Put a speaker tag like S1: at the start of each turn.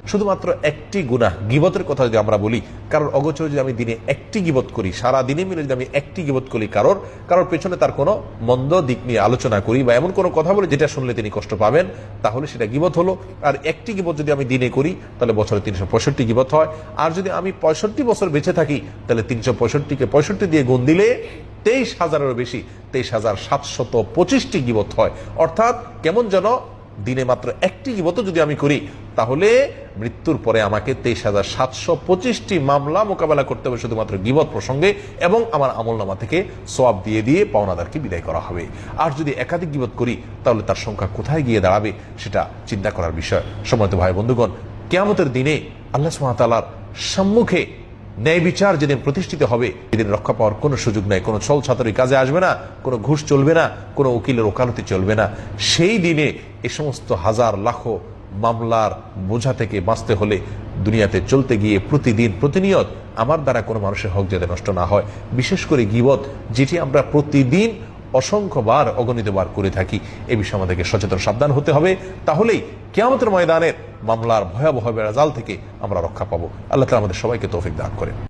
S1: শুধুমাত্র একটি গুনাহ গীবতের কথা যদি আমরা বলি, কারোর অগোচরে যদি আমি দিনে একটি গীবত করি, সারা দিনে মিলে যদি আমি একটি গীবত করি কারোর পেছনে তার কোনো মন্দ দিক নিয়ে আলোচনা করি বা এমন কোনো কথা বলে যেটা শুনলে তিনি কষ্ট পাবেন, তাহলে সেটা গীবত হলো। আর একটি গীবত যদি আমি দিনে করি তাহলে বছরে 365 গীবত হয়। আর যদি আমি 65 বছর বেঁচে থাকি তাহলে 365কে 65 দিয়ে গুণ দিলে 23,000-এরও বেশি, 23,725টি গীবত হয়। অর্থাৎ কেমন যেন দিনে মাত্র একটি গীবত যদি আমি করি তাহলে মৃত্যুর পরে আমাকে 23,725টি মামলা মোকাবেলা করতে হবে শুধুমাত্র গীবত প্রসঙ্গে, এবং আমার আমলনামা থেকে সওয়াব দিয়ে দিয়ে পাওনাদারকে বিদায় করা হবে। আর যদি একাধিক গীবত করি তাহলে তার সংখ্যা কোথায় গিয়ে দাঁড়াবে সেটা চিন্তা করার বিষয়। সম্মানিত ভাই বন্ধুগণ, কিয়ামতের দিনে আল্লাহ সুবহানাহু ওয়া তাআলার সম্মুখে ন্যায় বিচার যেদিন প্রতিষ্ঠিত হবে, সেদিন রক্ষা পাওয়ার কোনো সুযোগ নাই, কোনো ছল ছাত্রী কাজে আসবে না, কোনো ঘুষ চলবে না, কোনো উকিলের ওকালতি চলবে না। সেই দিনে এ সমস্ত হাজার লাখো মামলার বোঝা থেকে বাঁচতে হলে দুনিয়াতে চলতে গিয়ে প্রতিদিন প্রতিনিয়ত আমার দ্বারা কোনো মানুষের হক যাতে নষ্ট না হয়, বিশেষ করে গীবত যেটি আমরা প্রতিদিন অসংখ্যবার অগণিতবার করে থাকি, এ বিষয়ে আমাদেরকে সচেতন সাবধান হতে হবে। তাহলেই কিয়ামতের ময়দানের মামলার ভয়াবহ বেড়াজাল থেকে আমরা রক্ষা পাবো। আল্লাহ তাআলা আমাদের সবাইকে তৌফিক দান করেন।